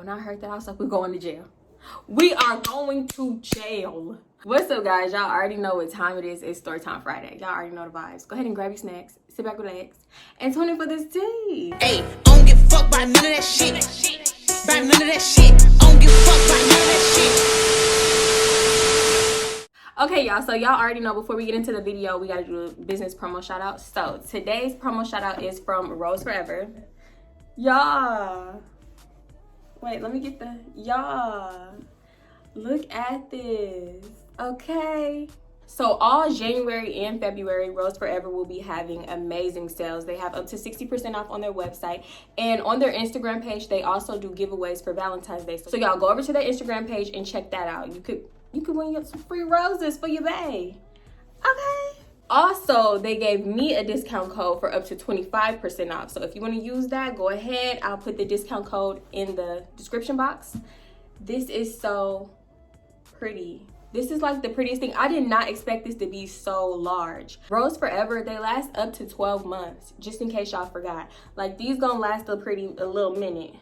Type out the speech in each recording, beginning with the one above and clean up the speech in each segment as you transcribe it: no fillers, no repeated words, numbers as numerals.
when I heard that, I was like, we're going to jail. We are going to jail. What's up, guys? Y'all already know what time it is. It's story time Friday. Y'all already know the vibes. Go ahead and grab your snacks, sit back, relax, and tune in for this tea. Hey, I don't give a fuck by none of that shit. By none of that shit. I don't give a fuck by none of that shit. Okay, y'all, so y'all already know before we get into the video, we gotta do a business promo shout out. So today's promo shout out is from Rose Forever. Y'all, wait, let me get the, y'all, look at this, okay? So all January and February, Rose Forever will be having amazing sales. They have up to 60% off on their website, and on their Instagram page, they also do giveaways for Valentine's Day. So y'all go over to their Instagram page and check that out. You could win some free roses for your bae, okay? Also, they gave me a discount code for up to 25% off. So if you want to use that, go ahead. I'll put the discount code in the description box. This is so pretty. This is like the prettiest thing. I did not expect this to be so large. Rose Forever, they last up to 12 months, just in case y'all forgot. Like, these gonna last a little minute.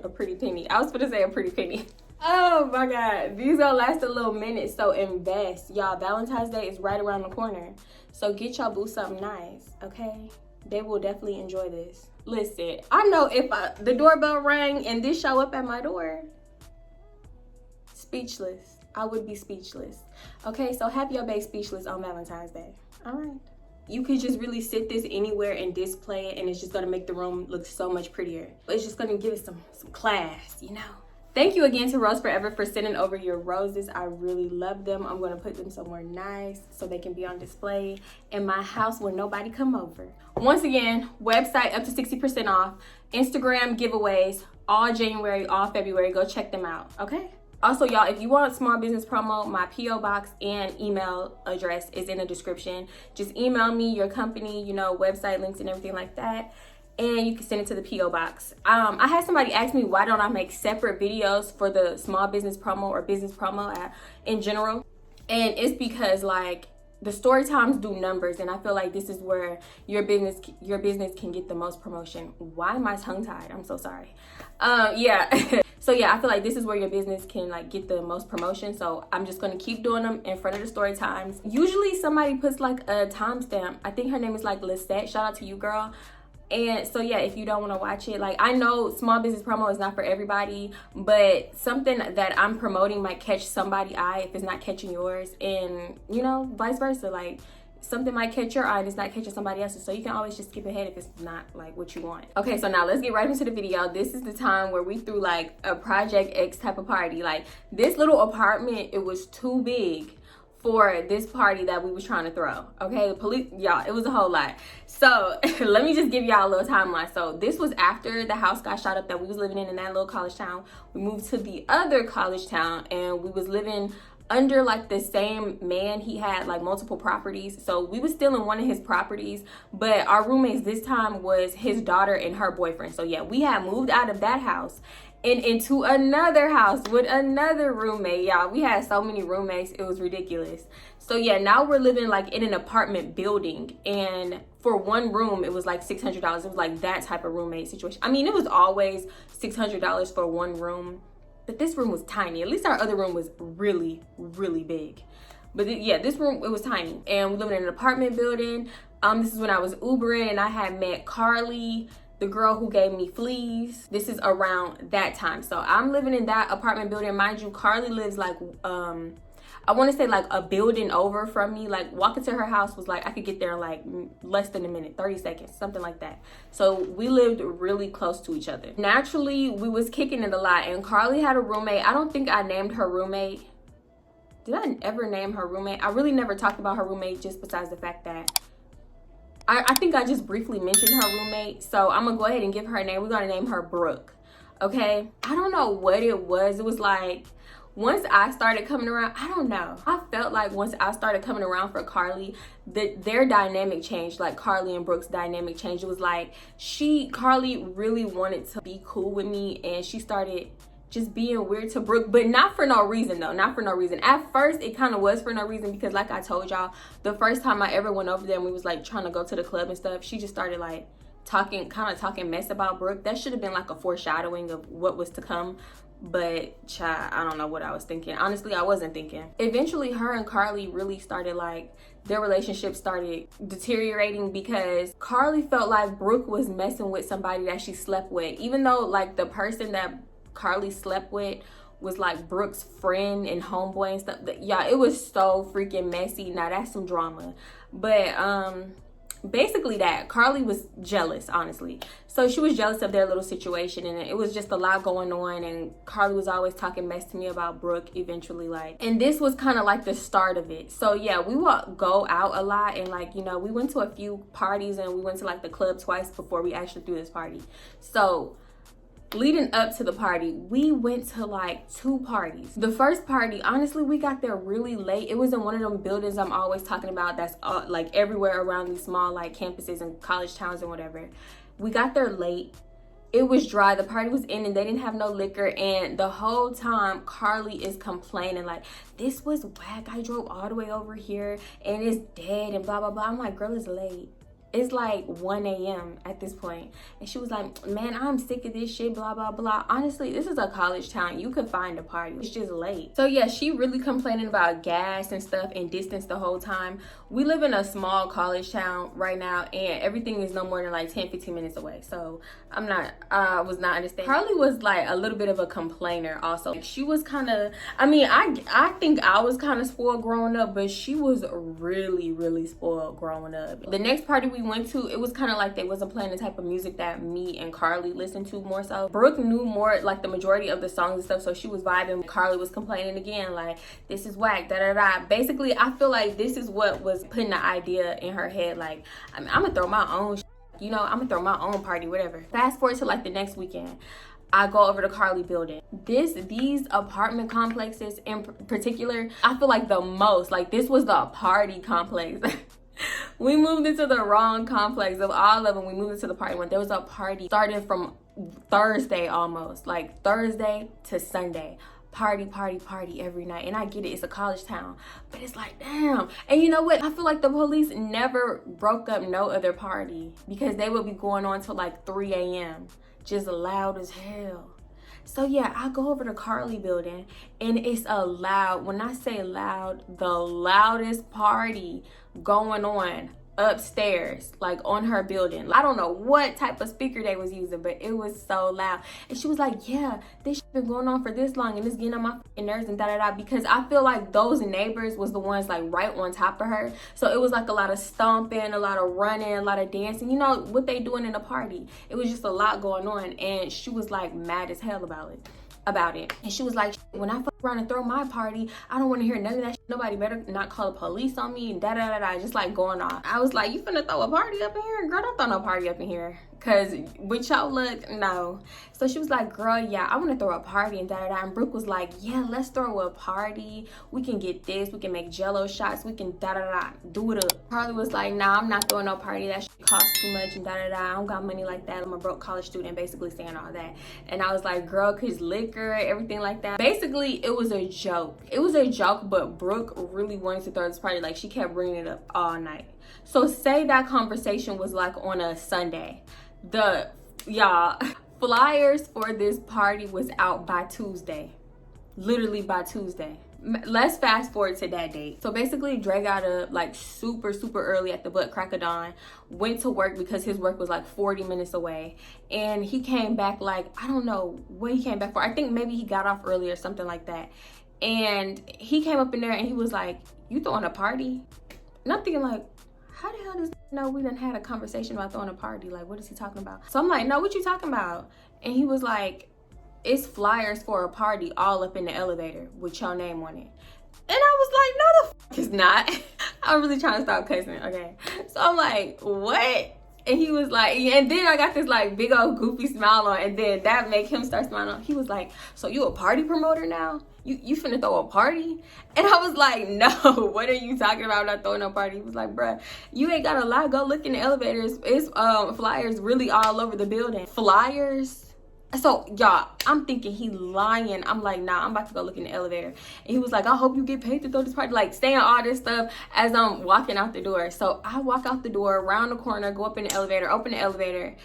A pretty penny. I was gonna say a pretty penny. Oh my God, these gonna last a little minute, so invest. Y'all, Valentine's Day is right around the corner. So get y'all boo something nice, okay? They will definitely enjoy this. Listen, I know if the doorbell rang and this show up at my door, speechless. I would be speechless. Okay, so have your bae speechless on Valentine's Day, all right? You could just really sit this anywhere and display it, and it's just gonna make the room look so much prettier. It's just gonna give it some class, you know? Thank you again to Rose Forever for sending over your roses. I really love them. I'm gonna put them somewhere nice so they can be on display in my house where nobody come over. Once again, website up to 60% off, Instagram giveaways, all January, all February. Go check them out, okay? Also, y'all, if you want a small business promo, my P.O. box and email address is in the description. Just email me your company, you know, website links and everything like that, and you can send it to the P.O. box. I had somebody ask me, why don't I make separate videos for the small business promo or business promo in general? And it's because, like, the story times do numbers, and I feel like this is where your business can get the most promotion. Why am I tongue-tied? I'm so sorry. Yeah. So yeah, I feel like this is where your business can like get the most promotion. So I'm just gonna keep doing them in front of the story times. Usually somebody puts like a timestamp. I think her name is like Lisette. Shout out to you, girl. And so yeah, if you don't want to watch it, like, I know small business promo is not for everybody, but something that I'm promoting might catch somebody's eye if it's not catching yours, and you know, vice versa. Like, something might catch your eye and it's not catching somebody else's, so you can always just skip ahead if it's not like what you want. Okay, so now let's get right into the video. This is the time where we threw like a Project X type of party. Like, this little apartment, it was too big for this party that we was trying to throw. Okay, the police, y'all, it was a whole lot. So let me just give y'all a little timeline. So this was after the house got shot up that we was living in that little college town. We moved to the other college town, and we was living under like the same man. He had like multiple properties, so we was still in one of his properties, but our roommates this time was his daughter and her boyfriend. So yeah, we had moved out of that house and into another house with another roommate. Y'all, we had so many roommates, it was ridiculous. So yeah, now we're living like in an apartment building, and for one room it was like $600. It was like that type of roommate situation. I mean, it was always $600 for one room, but this room was tiny. At least our other room was really, really big. But yeah, this room, it was tiny. And we lived in an apartment building. This is when I was Ubering, and I had met Carly, the girl who gave me fleas. This is around that time. So I'm living in that apartment building. Mind you, Carly lives like, I want to say like a building over from me. Like, walking to her house was like, I could get there in like less than a minute, 30 seconds, something like that. So we lived really close to each other. Naturally, we was kicking it a lot, and Carly had a roommate. I don't think I named her roommate. Did I ever name her roommate? I really never talked about her roommate, just besides the fact that I think I just briefly mentioned her roommate. So I'm gonna go ahead and give her a name. We're gonna name her Brooke, okay? I don't know what it was. It was like, once I started coming around, I don't know. I felt like once I started coming around for Carly, their dynamic changed. Like, Carly and Brooke's dynamic changed. It was like Carly really wanted to be cool with me, and she started just being weird to Brooke, but not for no reason though, not for no reason. At first, it kind of was for no reason, because like I told y'all, the first time I ever went over there and we was like trying to go to the club and stuff, she just started like talking mess about Brooke. That should have been like a foreshadowing of what was to come. But child, I don't know what I was thinking. Honestly, I wasn't thinking. Eventually, her and Carly really started, like, their relationship started deteriorating because Carly felt like Brooke was messing with somebody that she slept with, even though like the person that Carly slept with was like Brooke's friend and homeboy and stuff. Yeah, it was so freaking messy. Now that's some drama. But basically that Carly was jealous, honestly. So she was jealous of their little situation, and it was just a lot going on, and Carly was always talking mess to me about Brooke eventually, like, and this was kind of like the start of it. So yeah, we would go out a lot, and like, you know, we went to a few parties, and we went to like the club twice before we actually threw this party. So leading up to the party, we went to like 2 parties. The first party, honestly, we got there really late. It was in one of them buildings I'm always talking about that's like everywhere around these small like campuses and college towns and whatever. We got there late. It was dry. The party was in and they didn't have no liquor, and the whole time Carly is complaining like, this was whack. I drove all the way over here and it's dead and blah blah blah. I'm like, girl, it's late. It's like 1 a.m. at this point. And she was like, man, I'm sick of this shit, blah, blah, blah. Honestly, this is a college town. You could find a party. It's just late. So yeah, she really complaining about gas and stuff and distance the whole time. We live in a small college town right now, and everything is no more than like 10-15 minutes away. So I was not understanding. Carly was like a little bit of a complainer also. Like, she was kind of, I mean, I think I was kind of spoiled growing up, but she was really, really spoiled growing up. The next party we went to, it was kind of like they wasn't playing the type of music that me and Carly listened to more so. Brooke knew more like the majority of the songs and stuff, so she was vibing. Carly was complaining again like, this is whack, da da da. Basically, I feel like this is what was putting the idea in her head, like, I mean, I'm gonna throw my own you know, I'm gonna throw my own party, whatever. Fast forward to like the next weekend, I go over to Carly building. These apartment complexes in particular, I feel like the most, like this was the party complex. We moved into the wrong complex of all of them. We moved into the party one. There was a party starting from Thursday almost, like Thursday to Sunday. Party every night. And I get it, it's a college town, but it's like, damn. And you know what, I feel like the police never broke up no other party because they would be going on till like 3 a.m. just loud as hell. So yeah, I go over to Carly building, and it's a loud, when I say loud, the loudest party going on upstairs, like on her building. I don't know what type of speaker they was using, but it was so loud. And she was like, yeah, this shit been going on for this long and it's getting on my nerves and da da da, because I feel like those neighbors was the ones like right on top of her. So it was like a lot of stomping, a lot of running, a lot of dancing, you know what they doing in a party. It was just a lot going on, and she was like mad as hell about it. And she was like, when I fuck around and throw my party, I don't want to hear none of that shit. Nobody better not call the police on me and da da da da, just like going off. I was like, you finna throw a party up in here? Girl, don't throw no party up in here, cause with y'all look, no. So she was like, girl, yeah, I want to throw a party and da da da. And Brooke was like, yeah, let's throw a party. We can get this, we can make jello shots, we can da da da, do it up. Carly was like, nah, I'm not throwing no party, that shit costs too much and da da da. I don't got money like that. I'm a broke college student, basically saying all that. And I was like, girl, cause liquor, everything like that. Basically, it was a joke. It was a joke, but Brooke really wanted to throw this party. Like, she kept bringing it up all night. So say that conversation was like on a Sunday. Y'all, flyers for this party was out by Tuesday. Literally by Tuesday. Let's fast forward to that date. So basically, Dre got up like super early at the butt crack of dawn, went to work because his work was like 40 minutes away, and he came back like, I don't know what he came back for. I think maybe he got off early or something like that. And he came up in there and he was like, you throwing a party? And I'm thinking like, how the hell does know we done had a conversation about throwing a party? Like, what is he talking about? So I'm like, no, what you talking about? And he was like, it's flyers for a party all up in the elevator with your name on it. And I was like, no the fuck it's not. I'm really trying to stop cussing, okay? So I'm like, what? And he was like, and then I got this like big old goofy smile on, and then that make him start smiling. He was like, so you a party promoter now? You finna throw a party? And I was like, no, what are you talking about? I'm not throwing no party. He was like, bruh, you ain't gotta lie. Go look in the elevators. It's flyers really all over the building. Flyers So y'all, I'm thinking he lying. I'm like, nah, I'm about to go look in the elevator. And he was like, I hope you get paid to throw this party. Like saying all this stuff as I'm walking out the door. So I walk out the door, around the corner, go up in the elevator, open the elevator.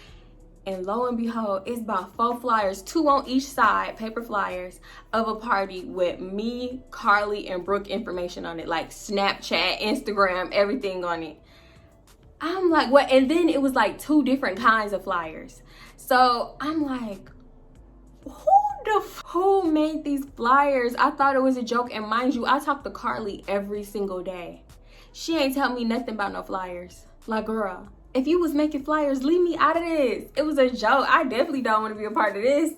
And lo and behold, it's about 4 flyers, 2 on each side, paper flyers of a party with me, Carly, and Brooke information on it. Like Snapchat, Instagram, everything on it. I'm like, what? And then it was like 2 different kinds of flyers. So I'm like, who made these flyers? I thought it was a joke. And mind you, I talk to Carly every single day. She ain't tell me nothing about no flyers. Like, girl, if you was making flyers, leave me out of this. It was a joke. I definitely don't want to be a part of this,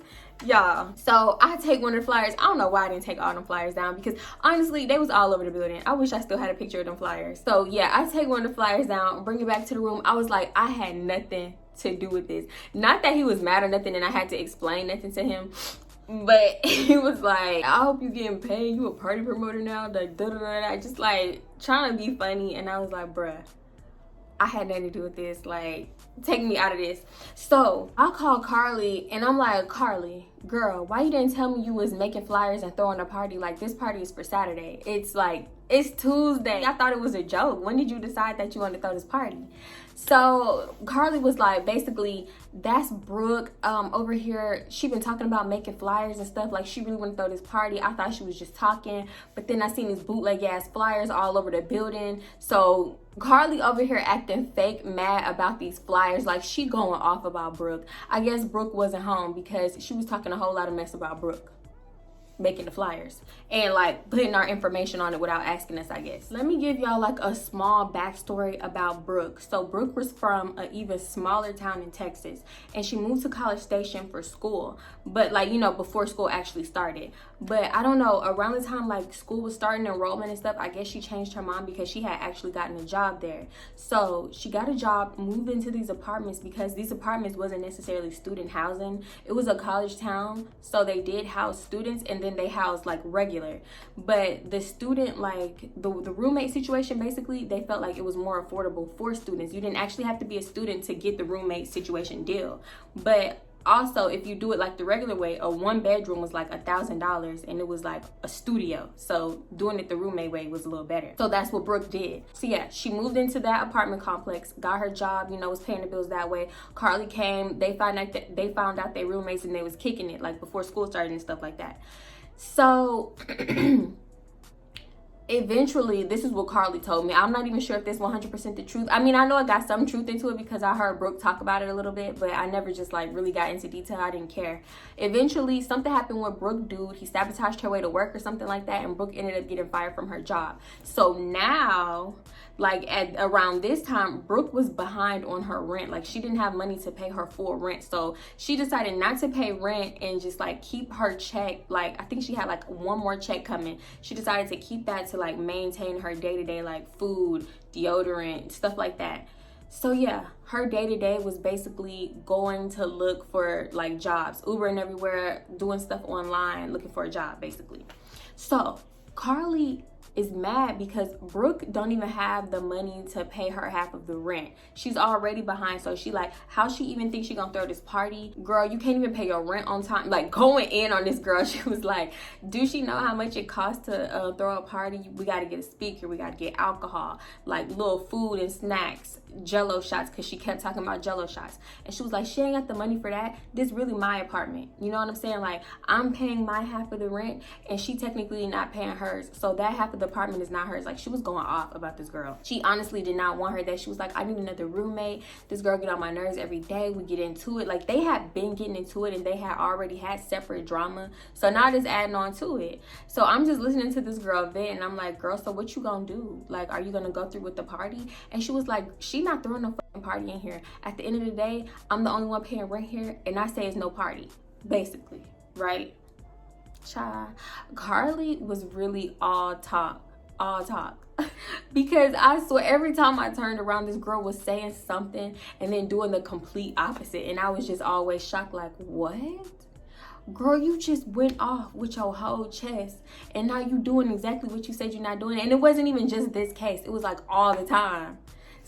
y'all. So I take one of the flyers. I don't know why I didn't take all them flyers down, because honestly, they was all over the building. I wish I still had a picture of them flyers. So yeah, I take one of the flyers down, bring it back to the room. I was like, I had nothing to do with this. Not that he was mad or nothing and I had to explain nothing to him, but he was like, I hope you getting paid. You a party promoter now? Like, da-da-da-da. Just like trying to be funny. And I was like, bruh, I had nothing to do with this. Like, take me out of this. So I called Carly and I'm like, Carly, girl, why you didn't tell me you was making flyers and throwing a party? Like, this party is for Saturday. It's like, it's Tuesday. I thought it was a joke. When did you decide that you wanted to throw this party? So Carly was like, basically, that's Brooke over here. She been talking about making flyers and stuff. Like, she really want to throw this party. I thought she was just talking, but then I seen these bootleg ass flyers all over the building. So Carly over here acting fake mad about these flyers. Like, she going off about Brooke. I guess Brooke wasn't home because she was talking a whole lot of mess about Brooke making the flyers and like putting our information on it without asking us, I guess. Let me give y'all like a small backstory about Brooke. So Brooke was from an even smaller town in Texas, and she moved to College Station for school, but like, you know, before school actually started. But I don't know, around the time like school was starting, enrollment and stuff, I guess she changed her mind because she had actually gotten a job there. So she got a job, moved into these apartments because these apartments wasn't necessarily student housing. It was a college town, so they did house students and then they housed like regular. But the student, like the roommate situation, basically they felt like it was more affordable for students. You didn't actually have to be a student to get the roommate situation deal. But also, if you do it like the regular way, a 1-bedroom was like $1,000 and it was like a studio. So doing it the roommate way was a little better. So that's what Brooke did. So yeah, she moved into that apartment complex, got her job, you know, was paying the bills that way. Carly came, they found out they roommates and they was kicking it like before school started and stuff like that. So eventually, this is what Carly told me. I'm not even sure if this 100% the truth. I mean, I know I got some truth into it because I heard Brooke talk about it a little bit, but I never just like really got into detail. I didn't care. Eventually, something happened with Brooke dude. He sabotaged her way to work or something like that, and Brooke ended up getting fired from her job. So now, like at around this time, Brooke was behind on her rent. Like, she didn't have money to pay her full rent. So she decided not to pay rent and just like keep her check. Like, I think she had like one more check coming. She decided to keep that to like maintain her day-to-day like food, deodorant, stuff like that. So yeah, her day-to-day was basically going to look for like jobs, Ubering everywhere, doing stuff online, looking for a job basically. So Carly is mad because Brooke don't even have the money to pay her half of the rent. She's already behind, so she like, how she even thinks she gonna throw this party? Girl, you can't even pay your rent on time. Like, going in on this girl, she was like, do she know how much it costs to throw a party? We gotta get a speaker, we gotta get alcohol, like little food and snacks, Jello shots, because she kept talking about Jello shots. And she was like, she ain't got the money for that. This really my apartment. You know what I'm saying? Like, I'm paying my half of the rent and she technically not paying hers. So that half of the apartment is not hers. Like, she was going off about this girl. She honestly did not want her there. She was like, I need another roommate. This girl get on my nerves every day. We get into it. Like, they had been getting into it and they had already had separate drama. So now it's adding on to it. So I'm just listening to this girl vent and I'm like, girl, so what you gonna do? Like, are you gonna go through with the party? And she was like, she not throwing no fucking party in here. At the end of the day, I'm the only one paying rent here and I say it's no party, basically, right? Child, Carly was really all talk because I swear every time I turned around, this girl was saying something and then doing the complete opposite, and I was just always shocked, like, what? Girl, you just went off with your whole chest and now you doing exactly what you said you're not doing. And it wasn't even just this case, it was like all the time.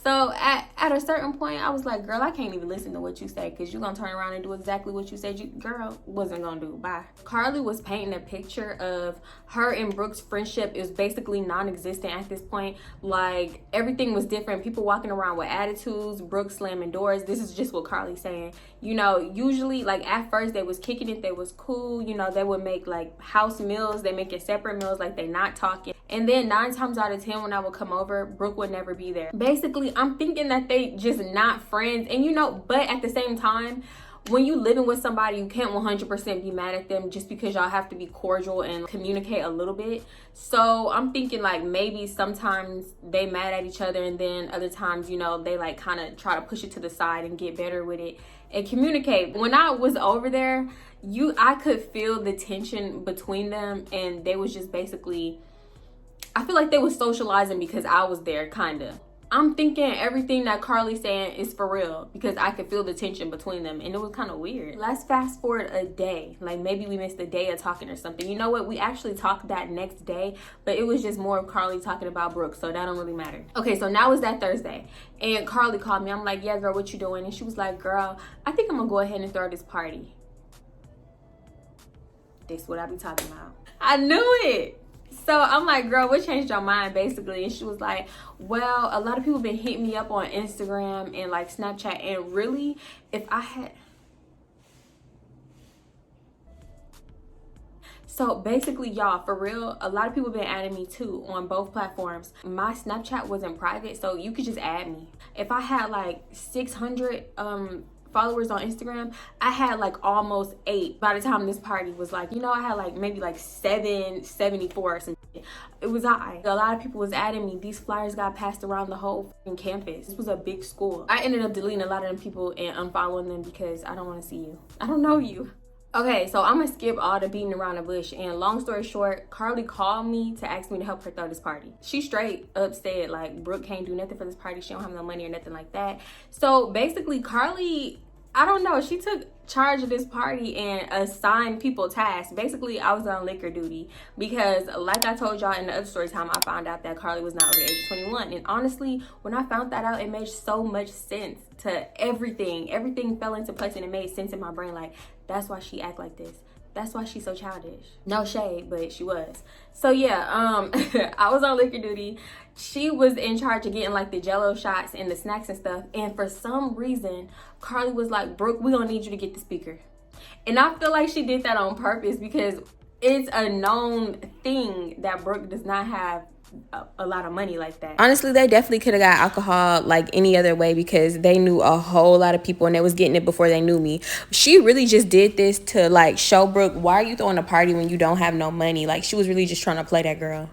So at a certain point, I was like, girl, I can't even listen to what you say because you're going to turn around and do exactly what you said you, girl, wasn't going to do. Bye. Carly was painting a picture of her and Brooke's friendship is basically non-existent at this point. Like, everything was different. People walking around with attitudes, Brooke slamming doors. This is just what Carly's saying. You know, usually, like, at first, they was kicking it. They was cool. You know, they would make, like, house meals. They make it separate meals. Like, they not talking. And then 9 times out of 10, when I would come over, Brooke would never be there. Basically, I'm thinking that they just not friends. And, you know, but at the same time, when you living with somebody, you can't 100% be mad at them just because y'all have to be cordial and communicate a little bit. So I'm thinking like maybe sometimes they mad at each other, and then other times, you know, they like kind of try to push it to the side and get better with it and communicate. When I was over there, I could feel the tension between them, and they was just basically, I feel like they was socializing because I was there, kind of. I'm thinking everything that Carly's saying is for real because I could feel the tension between them, and it was kind of weird. Let's fast forward a day. Like, maybe we missed a day of talking or something. You know what? We actually talked that next day, but it was just more of Carly talking about Brooke, so that don't really matter. Okay, so now it's that Thursday, and Carly called me. I'm like, yeah, girl, what you doing? And she was like, girl, I think I'm gonna go ahead and throw this party. This what I be talking about. I knew it. So I'm like, girl, what changed your mind, basically? And she was like, well, a lot of people been hitting me up on Instagram and like Snapchat, and really, if I had... So basically, y'all, for real, a lot of people been adding me too on both platforms. My Snapchat wasn't private, so you could just add me. If I had like 600 followers on Instagram, I had like almost 8 by the time this party was like, you know, I had like maybe like 774 or something. It was high. A lot of people was adding me. These flyers got passed around the whole campus. This was a big school. I ended up deleting a lot of them people and unfollowing them because I don't want to see you. I don't know you. Okay, so I'm gonna skip all the beating around the bush, and long story short, Carly called me to ask me to help her throw this party. She straight up said like, Brooke can't do nothing for this party. She don't have no money or nothing like that. So basically, Carly, I don't know, she took charge of this party and assigned people tasks. Basically, I was on liquor duty because, like I told y'all in the other story time, I found out that Carly was not over the age of 21. And honestly, when I found that out, it made so much sense to everything. Everything fell into place and it made sense in my brain. Like, that's why she act like this. That's why she's so childish. No shade, but she was. So yeah, I was on liquor duty. She was in charge of getting like the jello shots and the snacks and stuff. And for some reason, Carly was like, Brooke, we gonna need you to get the speaker. And I feel like she did that on purpose because it's a known thing that Brooke does not have a lot of money like that. Honestly, they definitely could have got alcohol like any other way because they knew a whole lot of people and they was getting it before they knew me. She really just did this to like show Brooke, why are you throwing a party when you don't have no money? Like, she was really just trying to play that girl.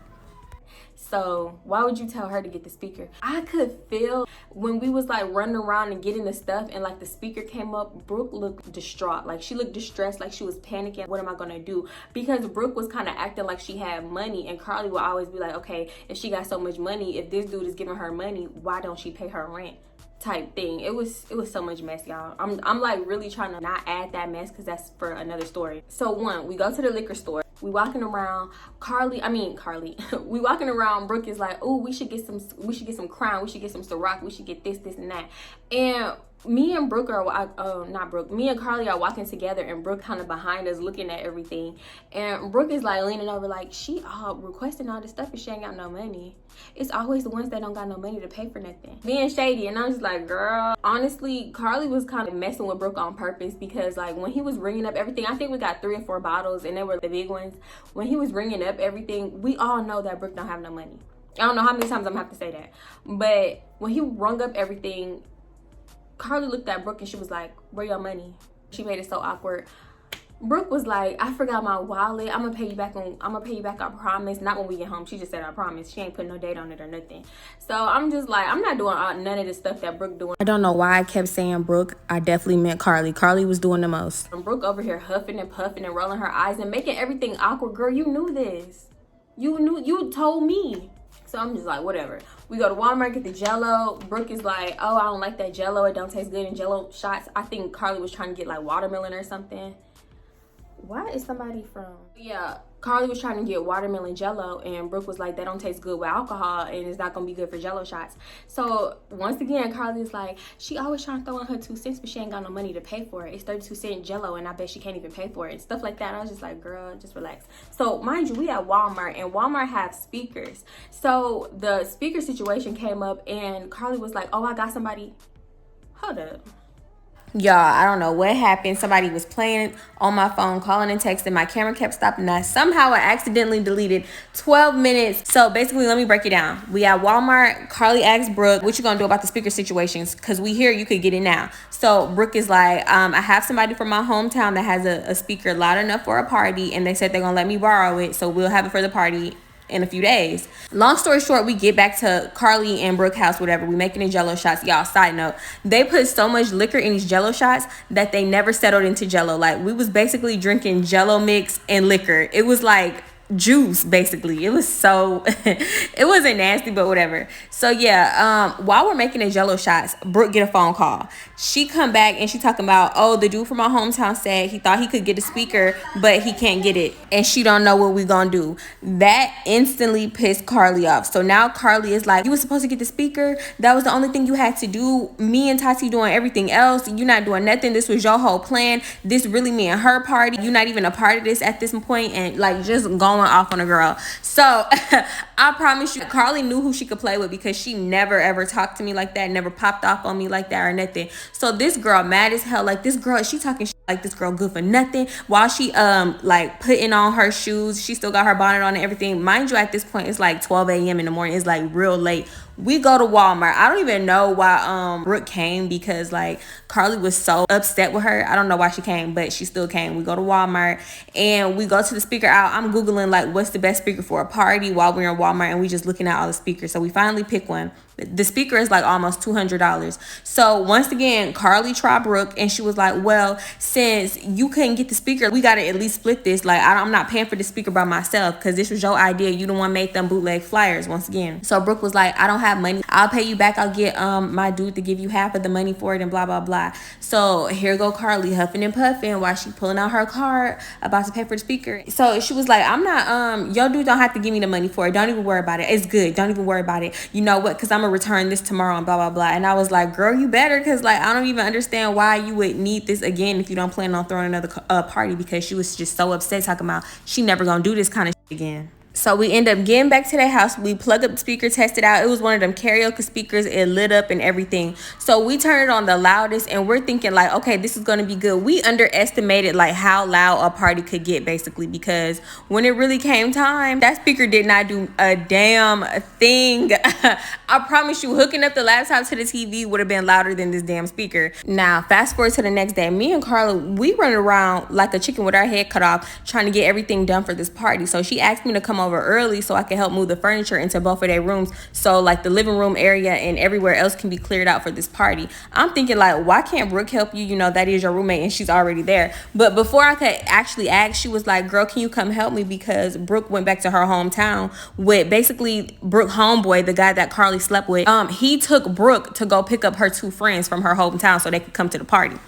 So why would you tell her to get the speaker? I could feel when we was like running around and getting the stuff and like the speaker came up, Brooke looked distraught. Like, she looked distressed, like she was panicking. What am I gonna do? Because Brooke was kind of acting like she had money, and Carly would always be like, okay, if she got so much money, if this dude is giving her money, why don't she pay her rent? Type thing. It was so much mess, y'all. I'm like really trying to not add that mess because that's for another story. So we go to the liquor store. We walking around. Carly. We walking around. Brooke is like, oh, we should get some Crown. We should get some Ciroc. We should get this, and that. And me and Brooke me and Carly are walking together, and Brooke kind of behind us looking at everything. And Brooke is like leaning over like, she requesting all this stuff and she ain't got no money. It's always the ones that don't got no money to pay for nothing. Being shady. And I'm just like, girl. Honestly, Carly was kind of messing with Brooke on purpose because like when he was ringing up everything, I think we got 3 or 4 bottles and they were the big ones. When he was ringing up everything, we all know that Brooke don't have no money. I don't know how many times I'm gonna have to say that. But when he rung up everything, Carly looked at Brooke and she was like, where your money? She made it so awkward. Brooke was like, I forgot my wallet. I'm gonna pay you back, I promise. Not when we get home. She just said, I promise. She ain't put no date on it or nothing. So I'm just like, I'm not doing none of the stuff that Brooke doing. I don't know why I kept saying Brooke. I definitely meant Carly. Carly was doing the most. And Brooke over here huffing and puffing and rolling her eyes and making everything awkward. Girl, you knew this. You told me. So I'm just like, whatever. We go to Walmart, get the Jello. Brooke is like, oh, I don't like that Jello. It don't taste good in Jello shots. I think Carly was trying to get like watermelon or something. Why is somebody from? Yeah, Carly was trying to get watermelon jello, and Brooke was like, that don't taste good with alcohol, and it's not gonna be good for jello shots. So once again, Carly's like, she always trying to throw in her 2 cents, but she ain't got no money to pay for it. It's 32-cent jello, and I bet she can't even pay for it. Stuff like that. I was just like, girl, just relax. So mind you, we at Walmart, and Walmart have speakers. So the speaker situation came up, and Carly was like, oh, I got somebody. Hold up. Y'all, I don't know what happened. Somebody was playing on my phone, calling and texting. My camera kept stopping. Somehow I accidentally deleted 12 minutes. So basically, let me break it down. We at Walmart. Carly asked Brooke, what you gonna do about the speaker situations? Because we hear you could get it now. So Brooke is like, I have somebody from my hometown that has a speaker loud enough for a party. And they said they're gonna let me borrow it. So we'll have it for the party in a few days. Long story short, we get back to Carly and Brooke house, whatever. We making the jello shots. Y'all, side note, they put so much liquor in these jello shots that they never settled into jello. Like, we was basically drinking jello mix and liquor. It was like juice, basically. It was so it wasn't nasty, but whatever. So yeah, while we're making the jello shots, Brooke get a phone call. She come back and she talking about, oh, the dude from my hometown said he thought he could get a speaker, but he can't get it, and she don't know what we gonna do. That instantly pissed Carly off. So now Carly is like, you were supposed to get the speaker. That was the only thing you had to do. Me and Tati doing everything else. You're not doing nothing. This was your whole plan. This really me and her party. You're not even a part of this at this point, and like just going off on a girl. So I promise you, Carly knew who she could play with, because she never ever talked to me like that, never popped off on me like that or nothing. So this girl mad as hell. Like, this girl, she talking shit like this girl good for nothing, while she like putting on her shoes. She still got her bonnet on and everything. Mind you, at this point it's like 12 a.m. in the morning. It's like real late. We go to Walmart. I don't even know why Brooke came, because like Carly was so upset with her. I don't know why she came, but she still came. We go to Walmart and we go to the speaker aisle. I'm Googling like what's the best speaker for a party while we're in Walmart, and we just looking at all the speakers. So we finally pick one. The speaker is like almost $200. So once again, Carly tried Brooke, and she was like, well, since you couldn't get the speaker, we got to at least split this. Like, I'm not paying for the speaker by myself, because this was your idea. You the one made them bootleg flyers once again. So Brooke was like, I don't have money. I'll pay you back. I'll get my dude to give you half of the money for it, and blah, blah, blah. So here go Carly huffing and puffing while she pulling out her card about to pay for the speaker. So she was like, I'm not, your dude don't have to give me the money for it. Don't even worry about it. It's good. Don't even worry about it. You know what? Because I'm return this tomorrow and blah blah blah. And I was like, girl, you better, because like I don't even understand why you would need this again if you don't plan on throwing another party, because she was just so upset talking about she never gonna do this kind of shit again. So we end up getting back to their house. We plug up the speaker, test it out. It was one of them karaoke speakers. It lit up and everything. So we turn it on the loudest, and we're thinking like, okay, this is going to be good. We underestimated like how loud a party could get, basically, because when it really came time, that speaker did not do a damn thing. I promise you, hooking up the laptop to the TV would have been louder than this damn speaker. Now, fast forward to the next day. Me and Carla, we running around like a chicken with our head cut off, trying to get everything done for this party. So she asked me to come over early so I can help move the furniture into both of their rooms, so like the living room area and everywhere else can be cleared out for this party. I'm thinking like, why can't Brooke help you? You know, that is your roommate and she's already there. But before I could actually ask, she was like, girl, can you come help me? Because Brooke went back to her hometown with basically Brooke homeboy, the guy that Carly slept with. He took Brooke to go pick up her 2 friends from her hometown so they could come to the party.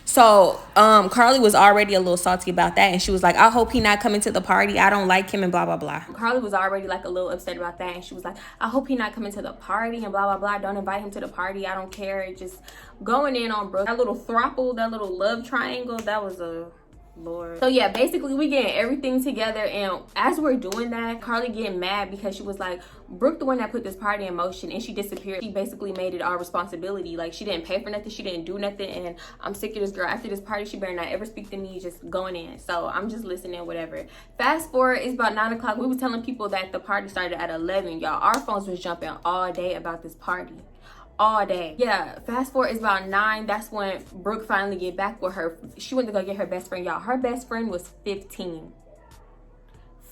So Carly was already a little salty about that, and she was like, I hope he not coming to the party. I don't like him and blah blah blah. Carly was already like a little upset about that, and she was like, I hope he not coming to the party and blah blah blah. Don't invite him to the party. I don't care. Just going in on Brooke. That little throuple, that little love triangle, that was a Lord. So yeah, basically we getting everything together, and as we're doing that, Carly getting mad because she was like, Brooke the one that put this party in motion, and she disappeared. She basically made it our responsibility. Like, she didn't pay for nothing, she didn't do nothing, and I'm sick of this girl. After this party, she better not ever speak to me, just going in. So I'm just listening, whatever. Fast forward, it's about 9 o'clock. We was telling people that the party started at 11. Y'all, our phones was jumping all day about this party. All day. Yeah, fast forward, it's about 9. That's when Brooke finally get back with her. She went to go get her best friend. Y'all, her best friend was 15.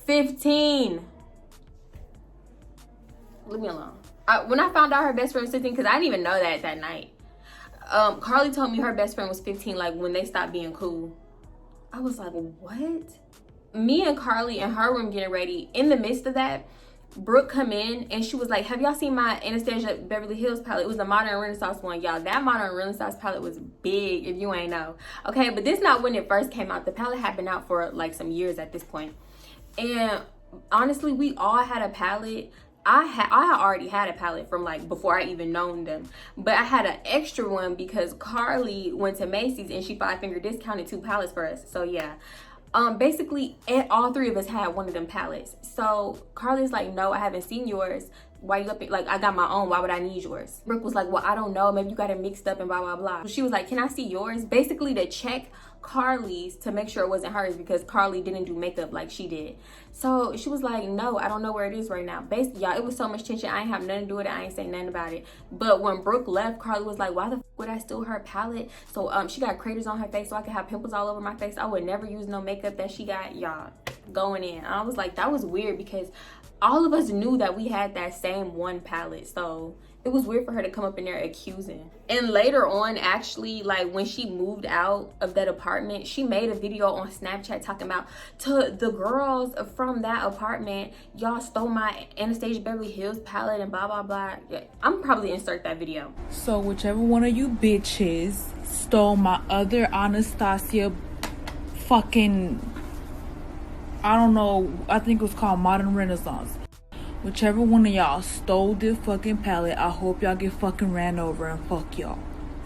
15. Leave me alone. When I found out her best friend was 15, because I didn't even know that night. Carly told me her best friend was 15, like when they stopped being cool. I was like, what? Me and Carly in her room getting ready. In the midst of that, Brooke come in and she was like, have y'all seen my Anastasia Beverly Hills palette? It was the Modern Renaissance one, y'all. That Modern Renaissance palette was big, if you ain't know. Okay, but this not when it first came out. The palette had been out for like some years at this point. And honestly, we all had a palette. I had already had a palette from like before I even known them, but I had an extra one because Carly went to Macy's and she 5-finger discounted 2 palettes for us. So yeah, basically all 3 of us had one of them palettes. So Carly's like, no, I haven't seen yours. Why you up in, like, I got my own, why would I need yours? Brooke was like, well, I don't know, maybe you got it mixed up and blah blah blah. She was like, can I see yours? Basically to check Carly's to make sure it wasn't hers because Carly didn't do makeup like she did. So she was like, no, I don't know where it is right now. Basically, y'all, it was so much tension. I ain't have nothing to do with it. I ain't say nothing about it. But when Brooke left, Carly was like, why the f would I steal her palette? So she got craters on her face so I could have pimples all over my face. I would never use no makeup that she got, y'all, going in. And I was like, that was weird because all of us knew that we had that same one palette. So it was weird for her to come up in there accusing. And later on, actually, like when she moved out of that apartment, she made a video on Snapchat talking about, to the girls from that apartment, y'all stole my Anastasia Beverly Hills palette and blah blah blah. Yeah, I'm probably insert that video. So whichever one of you bitches stole my other Anastasia fucking, I don't know, I think it was called Modern Renaissance. Whichever one of y'all stole this fucking palette, I hope y'all get fucking ran over and fuck y'all.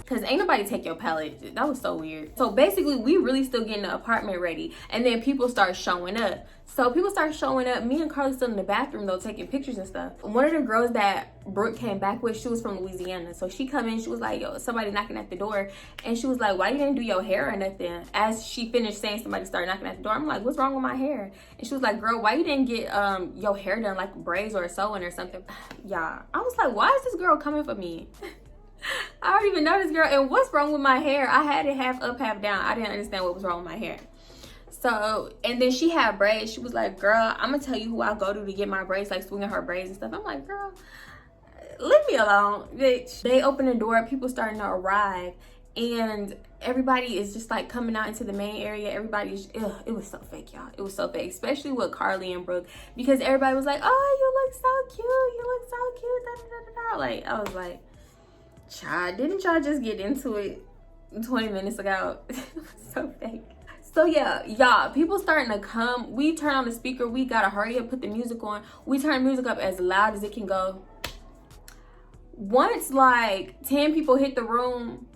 Cause ain't nobody take your palette. That was so weird. So basically, we really still getting the apartment ready, and then people start showing up. So people start showing up. Me and Carly still in the bathroom though, taking pictures and stuff. One of the girls that Brooke came back with, she was from Louisiana. So she come in, she was like, yo, somebody knocking at the door, and she was like, why you didn't do your hair or nothing? As she finished saying somebody started knocking at the door, I'm like, what's wrong with my hair? And she was like, girl, why you didn't get your hair done like braids or sewing or something? Yeah, I was like, why is this girl coming for me? I don't even know this girl. And what's wrong with my hair? I had it half up, half down. I didn't understand what was wrong with my hair. So, and then she had braids. She was like, girl, I'm gonna tell you who I go to get my braids, like swinging her braids and stuff. I'm like, girl, leave me alone, bitch. They open the door, people starting to arrive, and everybody is just like coming out into the main area. Everybody's, it was so fake, y'all. It was so fake, especially with Carly and Brooke, because everybody was like, oh, you look so cute. You look so cute. Da, da, da, da. Like, I was like, child, didn't y'all just get into it 20 minutes ago? It was so fake. So yeah, y'all, people starting to come. We turn on the speaker. We gotta hurry up, put the music on. We turn music up as loud as it can go. Once like 10 people hit the room,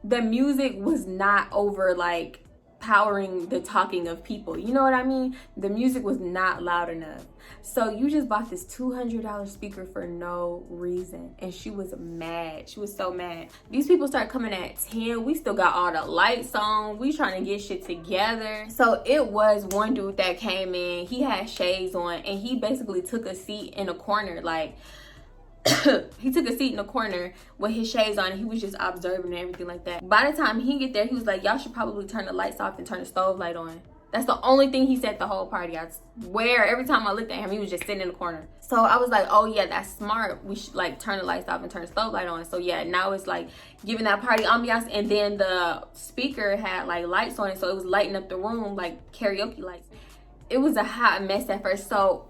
the music was not over like powering the talking of people. You know what I mean? The music was not loud enough. So you just bought this $200 speaker for no reason. And she was mad. She was so mad. These people start coming at 10. We still got all the lights on. We trying to get shit together. So it was one dude that came in. He had shades on and he basically took a seat in a corner. Like, he took a seat in the corner with his shades on and he was just observing and everything like that. By the time he get there, he was like, y'all should probably turn the lights off and turn the stove light on. That's the only thing he said the whole party. I swear, every time I looked at him, he was just sitting in the corner. So I was like, oh yeah, that's smart. We should like turn the lights off and turn the stove light on. So yeah, now it's like giving that party ambiance. And then the speaker had like lights on it, so it was lighting up the room like karaoke lights. It was a hot mess at first. So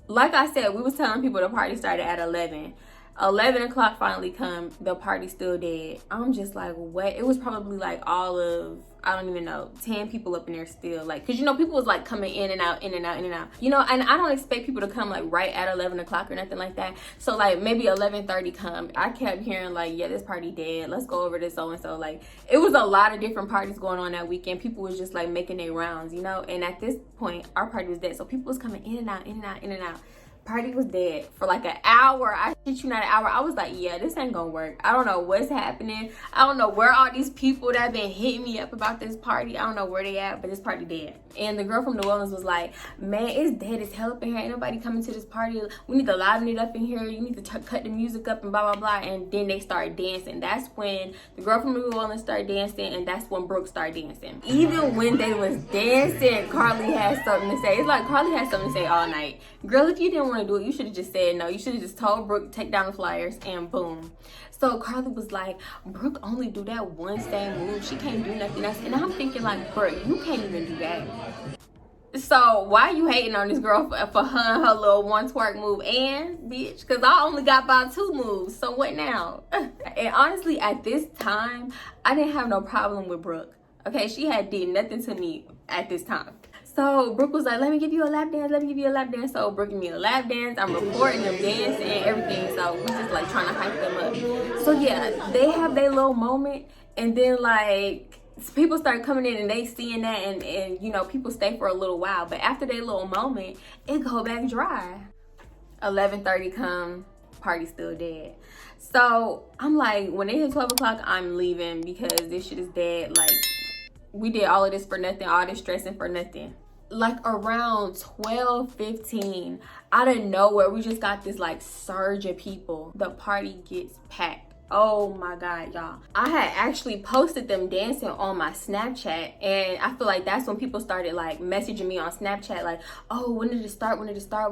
like I said, we was telling people the party started at 11. 11 o'clock finally come, the party still dead. I'm just like, what? It was probably like all of, I don't even know, 10 people up in there still. Like, cause you know, people was like coming in and out, in and out, in and out. You know, and I don't expect people to come like right at 11 o'clock or nothing like that. So like maybe 11:30 come. I kept hearing like, yeah, this party dead. Let's go over to so-and-so. Like, it was a lot of different parties going on that weekend. People was just like making their rounds, you know? And at this point, our party was dead. So people was coming in and out, in and out, in and out. Party was dead for like an hour. I shit you not, an hour. I was like, yeah, this ain't gonna work. I don't know what's happening. I don't know where all these people that been hitting me up about this party, I don't know where they at, but this party dead. And the girl from New Orleans was like, man, it's dead as hell up in here. Ain't nobody coming to this party. We need to liven it up in here. You need to cut the music up and blah blah blah. And then they started dancing. That's when the girl from New Orleans started dancing, and that's when Brooke started dancing. Even when they was dancing, Carly had something to say. It's like Carly had something to say all night. Girl, if you didn't want to do it, you should have just said no. You should have just told Brooke, take down the flyers, and boom. So Carly was like, Brooke only do that one same move. She can't do nothing else. And I'm thinking like, Brooke, you can't even do that. So why you hating on this girl for her little one twerk move, and bitch? Because I only got about 2 moves. So what now? And honestly, at this time, I didn't have no problem with Brooke. Okay, she had did nothing to me at this time. So Brooke was like, let me give you a lap dance, let me give you a lap dance. So Brooke gave me a lap dance. I'm recording them dancing and everything. So we just like trying to hype them up. So yeah, they have their little moment, and then like people start coming in and they seeing that, and you know, people stay for a little while, but after their little moment, it go back dry. 11:30 come, party still dead. So I'm like, when they hit 12 o'clock, I'm leaving because this shit is dead. Like, we did all of this for nothing, all this stressing for nothing. Like around 12:15, out of nowhere, we just got this like surge of people. The party gets packed. Oh my god, y'all. I had actually posted them dancing on my Snapchat, and I feel like that's when people started like messaging me on Snapchat like, oh, when did it start, we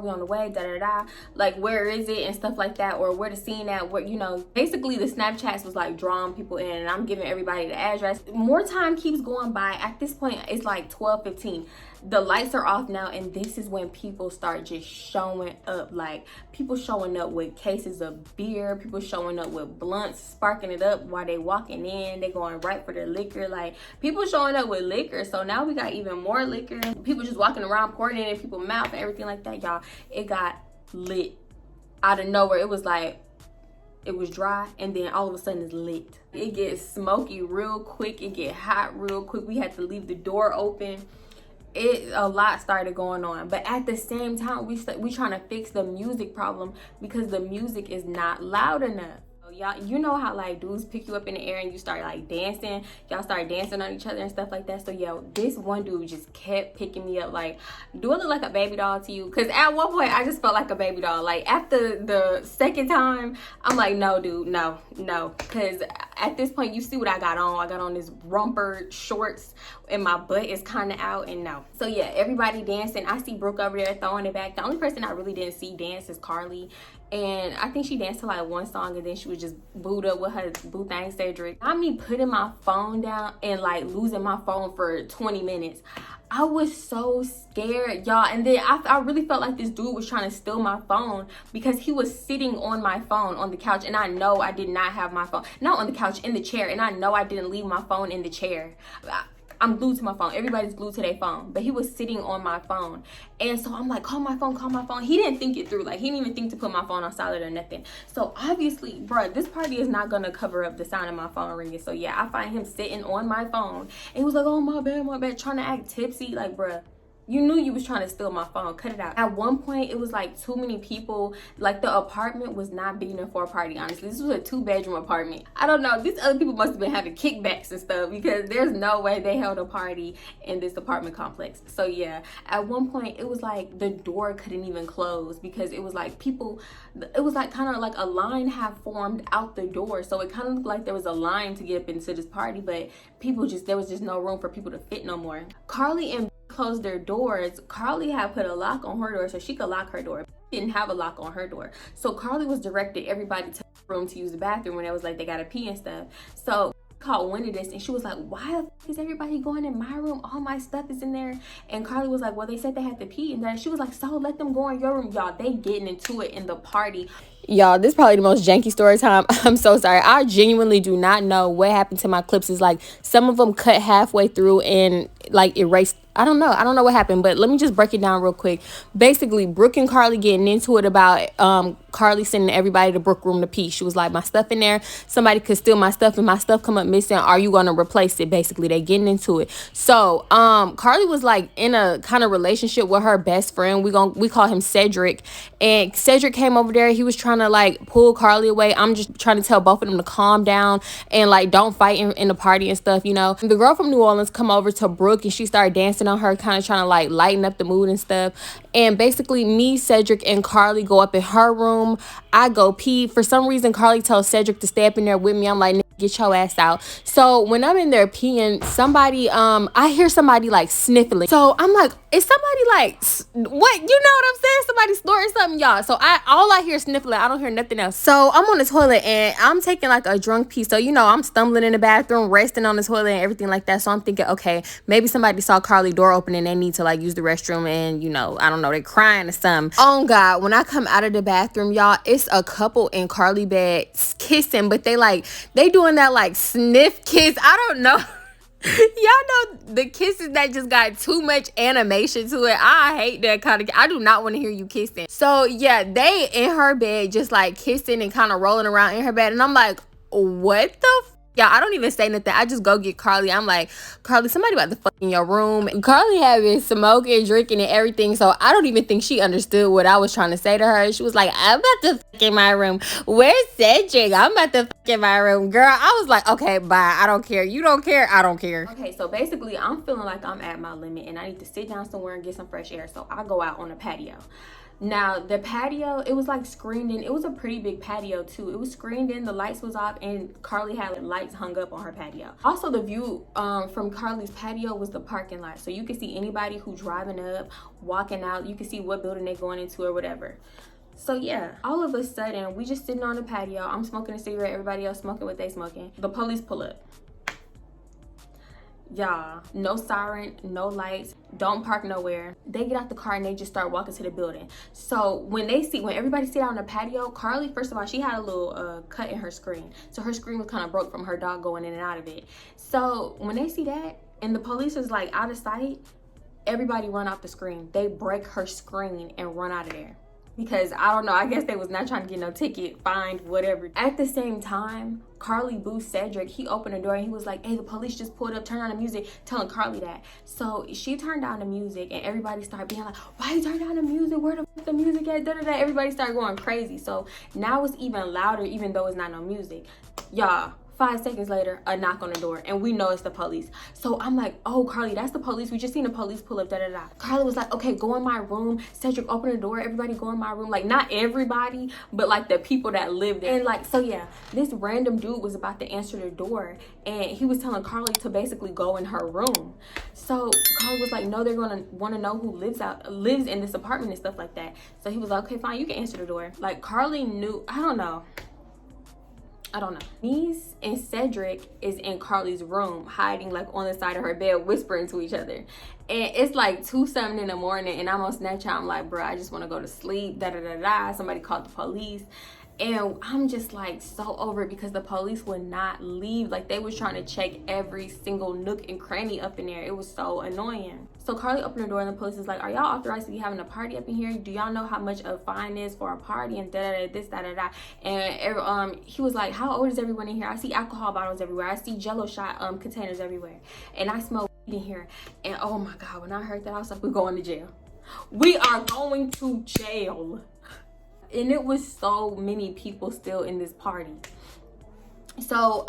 on the way, da da da, like where is it and stuff like that, or where the scene at, where, you know, basically the Snapchats was like drawing people in, and I'm giving everybody the address. More time keeps going by. At this point, it's like 12:15. The lights are off now, and this is when people start just showing up. Like, people showing up with cases of beer, people showing up with blunts, sparking it up while they walking in. They going right for their liquor. Like, people showing up with liquor. So now we got even more liquor. People just walking around pouring it in people's mouth and everything like that, y'all. It got lit out of nowhere. It was like, it was dry, and then all of a sudden it's lit. It gets smoky real quick. It get hot real quick. We had to leave the door open. A lot started going on, but at the same time, we trying to fix the music problem because the music is not loud enough. Y'all, you know how like dudes pick you up in the air and you start like dancing, y'all start dancing on each other and stuff like that. So yo, this one dude just kept picking me up like, do I look like a baby doll to you? Because at one point I just felt like a baby doll. Like after the second time, I'm like, no dude, no, because at this point you see what I got on this romper shorts and my butt is kind of out, and no. So yeah, everybody dancing. I see Brooke over there throwing it back. The only person I really didn't see dance is Carly, and I think she danced to like one song, and then she was just booed up with her boo thing Cedric. I mean, putting my phone down and like losing my phone for 20 minutes. I was so scared, y'all. And then I really felt like this dude was trying to steal my phone because he was sitting on my phone on the couch, and I know I did not have my phone. Not on the couch, in the chair, and I know I didn't leave my phone in the chair. I'm glued to my phone. Everybody's glued to their phone, but he was sitting on my phone. And so I'm like, call my phone, call my phone. He didn't think it through. Like, he didn't even think to put my phone on silent or nothing. So obviously, bruh, this party is not gonna cover up the sound of my phone ringing. So yeah, I find him sitting on my phone, and he was like, oh, my bad, trying to act tipsy. Like, bruh, you knew you was trying to steal my phone. Cut it out. At one point, it was like too many people. Like, the apartment was not big enough for a party, honestly. This was a 2-bedroom apartment. I don't know. These other people must have been having kickbacks and stuff, because there's no way they held a party in this apartment complex. So yeah, at one point, it was like the door couldn't even close because it was like people, it was like kind of like a line had formed out the door. So it kind of looked like there was a line to get up into this party, but people just, there was just no room for people to fit no more. Carly and closed their doors. Carly had put a lock on her door so she could lock her door. Didn't have a lock on her door. So Carly was directed everybody to the room to use the bathroom when it was like they gotta pee and stuff. So called Wendy this, and she was like, why the f is everybody going in my room? All my stuff is in there. And Carly was like, well, they said they had to pee. And then she was like, so let them go in your room. Y'all, they getting into it in the party. Y'all, this is probably the most janky story time. I'm so sorry. I genuinely do not know what happened to my clips. Is like some of them cut halfway through and like erased. I don't know what happened, but let me just break it down real quick. Basically, Brooke and Carly getting into it about Carly sending everybody to Brooke room to pee. She was like, my stuff in there, somebody could steal my stuff and my stuff come up missing. Are you gonna replace it? Basically, they getting into it. So Carly was like in a kind of relationship with her best friend. We call him Cedric, and Cedric came over there. He was trying to like pull Carly away. I'm just trying to tell both of them to calm down and like don't fight in the party and stuff, you know. The girl from New Orleans come over to Brooke, and she started dancing on her, kind of trying to like lighten up the mood and stuff. And basically me, Cedric, and Carly go up in her room. I go pee. For some reason, Carly tells Cedric to stay up in there with me. I'm like, get your ass out. So when I'm in there peeing, somebody I hear somebody like sniffling. So I'm like, is somebody like what, you know what I'm saying, somebody snorting something, y'all. So all I hear is sniffling. I don't hear nothing else. So I'm on the toilet and I'm taking like a drunk pee. So you know, I'm stumbling in the bathroom, resting on the toilet and everything like that. So I'm thinking, okay, maybe somebody saw Carly door open and they need to like use the restroom, and you know, I don't know, they crying or something. Oh God, when I come out of the bathroom, y'all, it's a couple in Carly bed kissing, but they doing that like sniff kiss. I don't know. Y'all know the kisses that just got too much animation to it. I hate that kind of. I do not want to hear you kissing. So yeah, they in her bed just like kissing and kind of rolling around in her bed, and I'm like, what the yeah, I don't even say nothing. I just go get Carly. I'm like, Carly, somebody about to fuck in your room. Carly having smoking, drinking, and everything. So I don't even think she understood what I was trying to say to her. She was like, I'm about to fuck in my room. Where's Cedric? I'm about to fuck in my room. Girl, I was like, okay, bye. I don't care. You don't care. I don't care. Okay, so basically, I'm feeling like I'm at my limit and I need to sit down somewhere and get some fresh air. So I go out on the patio. Now the patio, it was like screened in. It was a pretty big patio too. It was screened in, the lights was off, and Carly had lights hung up on her patio. Also, the view from Carly's patio was the parking lot, so you could see anybody who driving up, walking out. You could see what building they're going into or whatever. So yeah, all of a sudden we just sitting on the patio. I'm smoking a cigarette, everybody else smoking what they smoking. The police pull up. Y'all, no siren, no lights, don't park nowhere. They get out the car and they just start walking to the building. So when everybody sit out on the patio, Carly, first of all, she had a little cut in her screen. So her screen was kind of broke from her dog going in and out of it. So when they see that and the police is like out of sight, everybody run off the screen. They break her screen and run out of there. Because I don't know, I guess they was not trying to get no ticket, fined, whatever. At the same time, Carly boo Cedric, he opened the door and he was like, hey, the police just pulled up, turn on the music, telling Carly that. So she turned down the music and everybody started being like, why you turn down the music? Where the fuck the music at? Da, da, da. Everybody started going crazy. So now it's even louder, even though it's not no music. Y'all, 5 seconds later, a knock on the door, and we know it's the police. So I'm like, oh, Carly, that's the police. We just seen the police pull up, da da da. Carly was like, okay, go in my room. Cedric, open the door. Everybody go in my room. Like, not everybody, but like the people that live there. And like, so yeah, this random dude was about to answer the door, and he was telling Carly to basically go in her room. So Carly was like, no, they're gonna want to know who lives in this apartment and stuff like that. So he was like, okay, fine, you can answer the door. Like, Carly knew, I don't know. Niece and Cedric is in Carly's room, hiding like on the side of her bed, whispering to each other. And it's like 2-something in the morning, and I'm on Snapchat. I'm like, bro, I just want to go to sleep. Da da da da. Somebody called the police. And I'm just like so over it because the police would not leave. Like, they was trying to check every single nook and cranny up in there. It was so annoying. So Carly opened the door and the police is like, are y'all authorized to be having a party up in here? Do y'all know how much a fine is for a party and da da da this da da da? And he was like, how old is everyone in here? I see alcohol bottles everywhere. I see Jello shot containers everywhere, and I smell weed in here. And oh my God, when I heard that, I was like, we're going to jail. We are going to jail. And it was so many people still in this party. So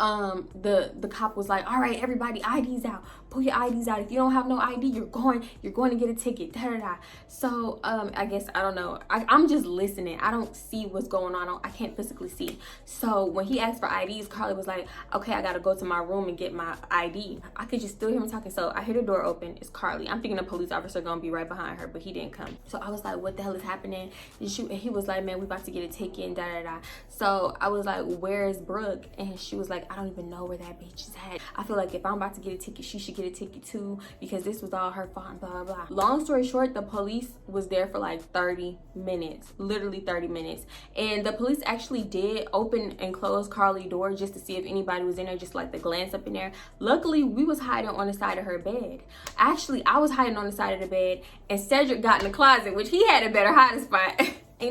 the cop was like, all right, everybody, IDs out. Pull your IDs out. If you don't have no ID, you're going to get a ticket. Da, da, da. So I guess, I don't know. I'm just listening. I don't see what's going on. I can't physically see. So when he asked for IDs, Carly was like, okay, I got to go to my room and get my ID. I could just still hear him talking. So I hear the door open. It's Carly. I'm thinking the police officer going to be right behind her, but he didn't come. So I was like, what the hell is happening? And he was like, man, we about to get a ticket and da, da, da. So I was like, where is Brooke? And she was like, I don't even know where that bitch is at. I feel like if I'm about to get a ticket, she should get a ticket too, because this was all her fault, blah blah blah. Long story short, the police was there for like 30 minutes, literally 30 minutes. And the police actually did open and close Carly's door just to see if anybody was in there, just like the glance up in there. Luckily, we was hiding on the side of her bed. Actually, I was hiding on the side of the bed, and Cedric got in the closet, which he had a better hiding spot. He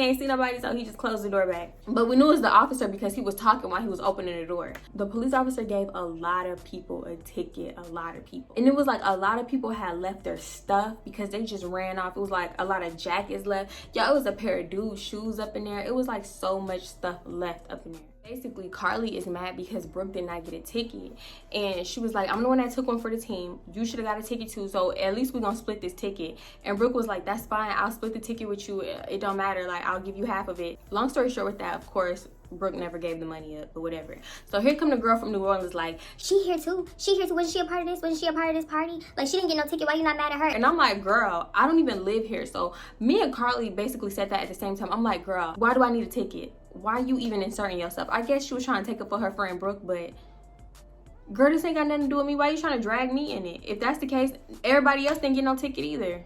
ain't seen nobody, so he just closed the door back. But we knew it was the officer because he was talking while he was opening the door. The police officer gave a lot of people a ticket, a lot of people. And it was like a lot of people had left their stuff because they just ran off. It was like a lot of jackets left. Y'all, it was a pair of dude's shoes up in there. It was like so much stuff left up in there. Basically, Carly is mad because Brooke did not get a ticket. And she was like, I'm the one that took one for the team. You should have got a ticket too, so at least we're gonna split this ticket. And Brooke was like, that's fine, I'll split the ticket with you. It don't matter, like, I'll give you half of it. Long story short with that, of course, Brooke never gave the money up, but whatever. So here come the girl from New Orleans like, she here too. She here too. Wasn't she a part of this? Wasn't she a part of this party? Like, she didn't get no ticket. Why you not mad at her? and I'm like, girl, I don't even live here. So me and Carly basically said that at the same time. I'm like, girl, why do I need a ticket? Why are you even inserting yourself? I guess she was trying to take up for her friend Brooke, but girl, this ain't got nothing to do with me. Why you trying to drag me in it? If that's the case, everybody else didn't get no ticket either.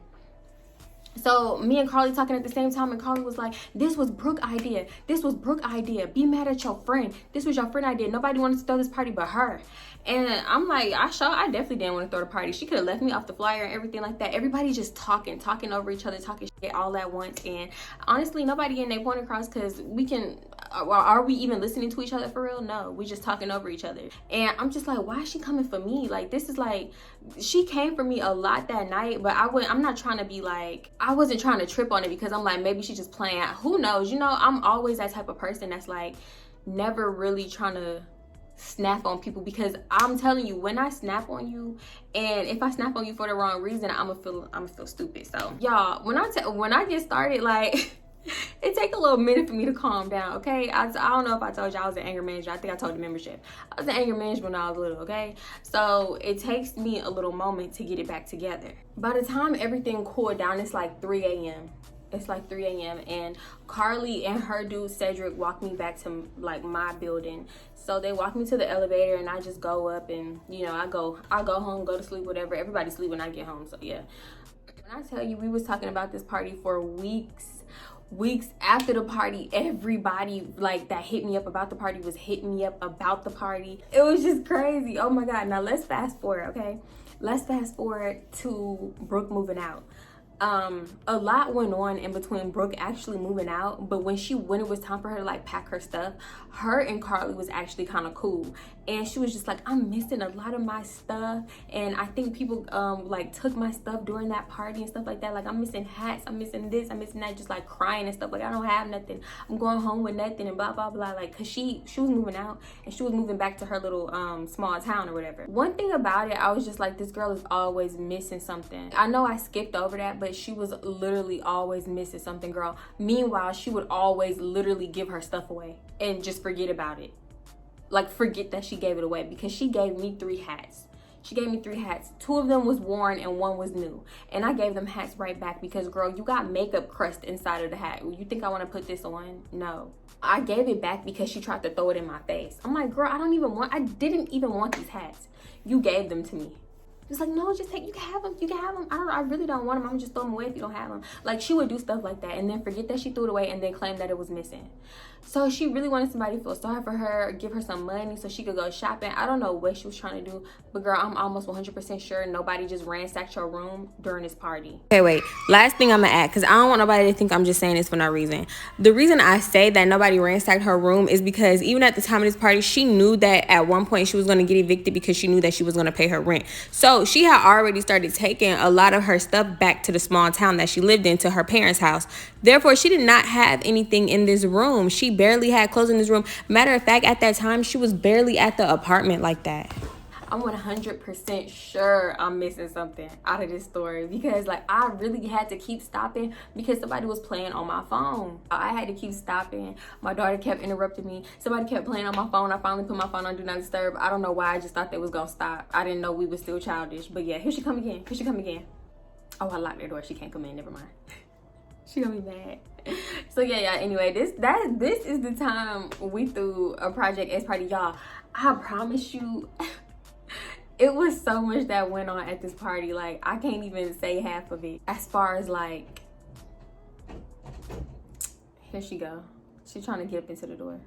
So me and Carly talking at the same time, and Carly was like, this was Brooke idea. This was Brooke idea. Be mad at your friend. This was your friend idea. Nobody wanted to throw this party but her. And I'm like, I definitely didn't want to throw the party. She could have left me off the flyer and everything like that. Everybody just talking over each other, talking shit all at once. And honestly, nobody getting their point across, because we can, are we even listening to each other for real? No, we just talking over each other. And I'm just like, why is she coming for me? Like, this is like, she came for me a lot that night, but I'm not trying to be like, I wasn't trying to trip on it, because I'm like, maybe she's just playing out. Who knows? You know, I'm always that type of person that's like, never really trying to snap on people, because I'm telling you, when I snap on you, and if I snap on you for the wrong reason, I'm gonna feel stupid. So y'all, when I get started, like it take a little minute for me to calm down, okay? I don't know if I told you I was an anger management. I think I told the membership I was an anger management when I was little, okay? So it takes me a little moment to get it back together. By the time everything cooled down, it's like 3 a.m. It's like 3 a.m. and Carly and her dude Cedric walked me back to like my building. So they walked me to the elevator, and I just go up, and you know, I go home, go to sleep, whatever. Everybody sleep when I get home. So yeah. When I tell you, we was talking about this party for weeks after the party. Everybody like that hit me up about the party was hitting me up about the party. It was just crazy. Oh my God. Now let's fast forward, okay? Let's fast forward to Brooke moving out. A lot went on in between Brooke actually moving out, but when it was time for her to like pack her stuff, her and Carly was actually kind of cool, and she was just like, I'm missing a lot of my stuff, and I think people like took my stuff during that party and stuff like that. Like, I'm missing hats, I'm missing this, I'm missing that, just like crying and stuff like, I don't have nothing, I'm going home with nothing, and blah blah blah. Like, cause she was moving out, and she was moving back to her little small town or whatever. One thing about it, I was just like, this girl is always missing something. I know I skipped over that, but she was literally always missing something, girl. Meanwhile, she would always literally give her stuff away and just forget about it. Like, forget that she gave it away, because she gave me 3 hats. She gave me 3 hats. 2 of them was worn and 1 was new. And I gave them hats right back, because girl, you got makeup crust inside of the hat. You think I want to put this on? No. I gave it back because she tried to throw it in my face. I'm like, girl, I didn't even want these hats. You gave them to me. It's like, no, just take, you can have them, I really don't want them, I'm just throw them away if you don't have them. Like, she would do stuff like that and then forget that she threw it away and then claim that it was missing. So she really wanted somebody to feel sorry for her, or give her some money so she could go shopping. I don't know what she was trying to do, but girl, I'm almost 100% sure nobody just ransacked your room during this party. Okay, wait, last thing I'm gonna add, because I don't want nobody to think I'm just saying this for no reason. The reason I say that nobody ransacked her room is because even at the time of this party, she knew that at one point she was gonna get evicted, because she knew that she was gonna pay her rent. So she had already started taking a lot of her stuff back to the small town that she lived in, to her parents' house. Therefore, she did not have anything in this room. She barely had clothes in this room. Matter of fact, at that time, she was barely at the apartment like that. I'm 100% sure I'm missing something out of this story, because like, I really had to keep stopping because somebody was playing on my phone. I had to keep stopping. My daughter kept interrupting me. Somebody kept playing on my phone. I finally put my phone on Do Not Disturb. I don't know why. I just thought they was gonna stop. I didn't know we were still childish. But yeah, here she come again. Here she come again. Oh, I locked their door. She can't come in. Never mind. She gonna be mad. So yeah, anyway, this is the time we threw a Project X party, y'all. I promise you, it was so much that went on at this party. Like, I can't even say half of it. As far as like, here she go. She's trying to get up into the door.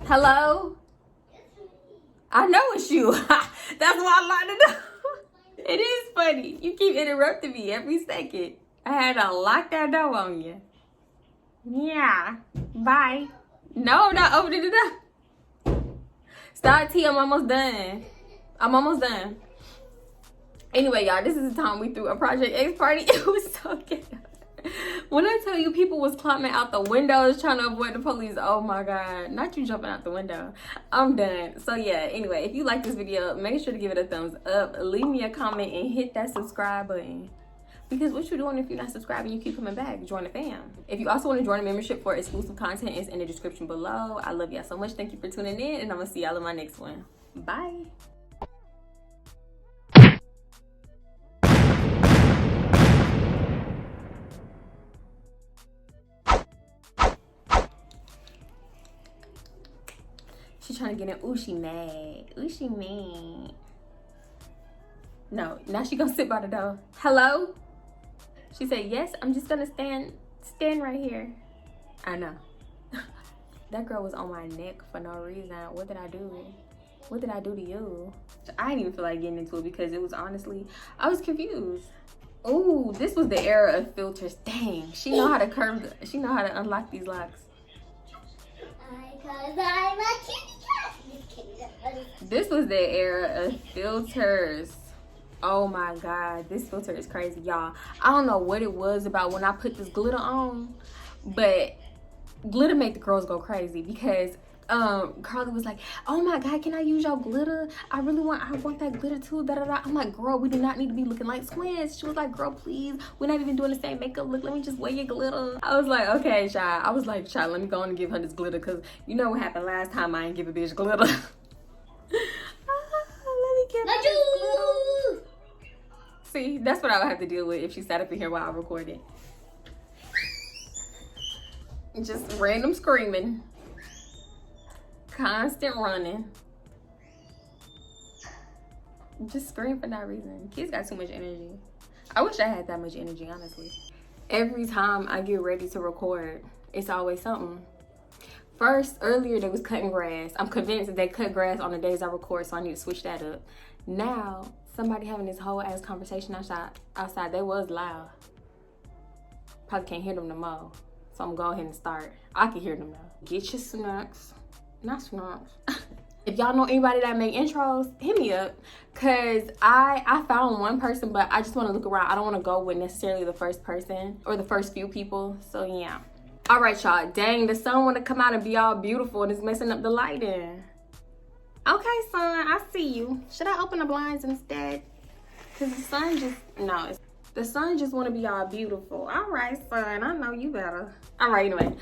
Hello? I know it's you. That's why I locked the door. It is funny. You keep interrupting me every second. I had to lock that door on you. Yeah. Bye. No, I'm not opening the door. Stop, T. I'm almost done. Anyway, y'all, this is the time we threw a Project X party. It was so good. When I tell you, people was climbing out the windows trying to avoid the police. Oh my God. Not you jumping out the window. I'm done. So yeah, anyway, if you like this video, make sure to give it a thumbs up. Leave me a comment and hit that subscribe button. Because what you doing if you're not subscribing, you keep coming back? Join the fam. If you also want to join a membership for exclusive content, it's in the description below. I love y'all so much. Thank you for tuning in, and I'm gonna see y'all in my next one. Bye. She's trying to get in. Ooh, she mad. Ooh, she mad. No, now she gonna sit by the door. Hello? She said, yes, I'm just gonna stand right here. I know. That girl was on my neck for no reason. What did I do? What did I do to you? I didn't even feel like getting into it because it was honestly, I was confused. Ooh, this was the era of filters. Dang, she know how to curve, she know how to unlock these locks. Because I'm a kitty cat. This was the era of filters. Oh my god, this filter is crazy, y'all. I don't know what it was about when I put this glitter on, but glitter make the girls go crazy because Carly was like, oh my god, can I use your glitter? I want that glitter too. Da, da, da. I'm like, girl, we do not need to be looking like squints. She was like, girl, please, we're not even doing the same makeup look. Let me just wear your glitter. I was like, okay, Shy. I was like, Shy, let me go on and give her this glitter because you know what happened last time I didn't give a bitch glitter. Let me give her this glitter. See, that's what I would have to deal with if she sat up in here while I recorded. Just random screaming. Constant running. Just scream for no reason. Kids got too much energy. I wish I had that much energy, honestly. Every time I get ready to record, it's always something. First, earlier they was cutting grass. I'm convinced that they cut grass on the days I record, so I need to switch that up. Now, somebody having this whole ass conversation outside. They was loud. Probably can't hear them no more. So I'm gonna go ahead and start. I can hear them now. Get your snacks. Not snacks. If y'all know anybody that make intros, hit me up. Cause I found one person, but I just wanna look around. I don't wanna go with necessarily the first person or the first few people. So yeah. All right, y'all. Dang, the sun wanna come out and be all beautiful and it's messing up the lighting. Okay, son, I see you. Should I open the blinds instead? Cause the sun just wanna be all beautiful. All right, son, I know you better. All right, anyway.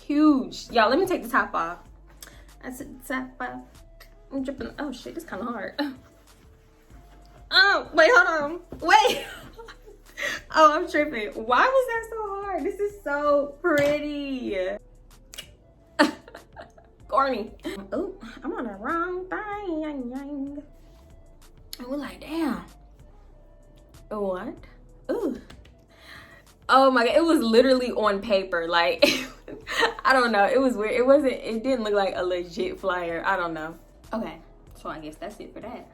Huge. Y'all, let me take the top off. I took the top off. I'm dripping. Oh shit, this kind of hard. Oh, wait, hold on. Wait. Oh, I'm tripping. Why was that so hard? This is so pretty. Corny. Oh, I'm on the wrong thing. And we're like, damn. What? Ooh. Oh my god, it was literally on paper. Like, I don't know. It was weird. It didn't look like a legit flyer. I don't know. Okay, so I guess that's it for that.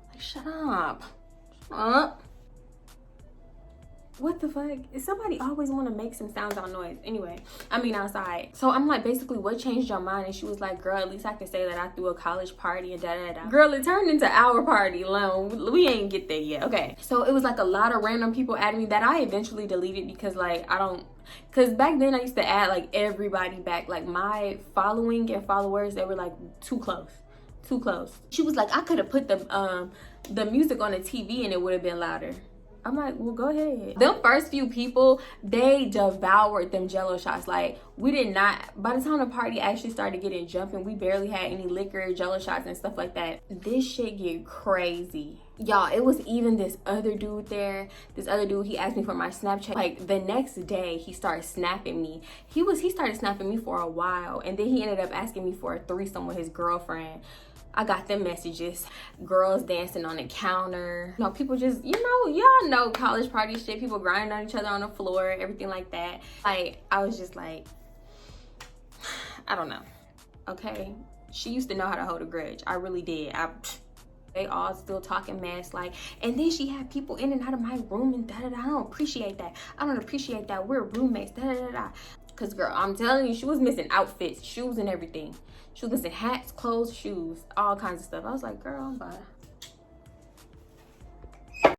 Like, shut up. Shut up. What the fuck? Somebody always want to make some sounds on noise. Anyway, I mean outside. So I'm like, basically, what changed your mind? And she was like, girl, at least I can say that I threw a college party and da-da-da. Girl, it turned into our party. We ain't get there yet. Okay. So it was like a lot of random people adding me that I eventually deleted because like, because back then I used to add like everybody back. Like my following and followers, they were like too close. She was like, I could have put the music on the TV and it would have been louder. I'm like, well, go ahead. Them first few people, they devoured them Jello shots. Like, we did not, by the time the party actually started getting jumping, we barely had any liquor, Jello shots, and stuff like that. This shit get crazy. Y'all, it was even this other dude there. This other dude, he asked me for my Snapchat. Like, the next day, he started snapping me. He started snapping me for a while, and then he ended up asking me for a threesome with his girlfriend. I got them messages. Girls dancing on the counter. You know, people just, you know, y'all know college party shit. People grinding on each other on the floor, everything like that. Like, I was just like, I don't know. Okay? She used to know how to hold a grudge. I really did. They all still talking mess, like, and then she had people in and out of my room and da-da-da. I don't appreciate that. We're roommates, da-da-da-da. Because, girl, I'm telling you, she was missing outfits, shoes and everything. She was missing hats, clothes, shoes, all kinds of stuff. I was like, girl, bye.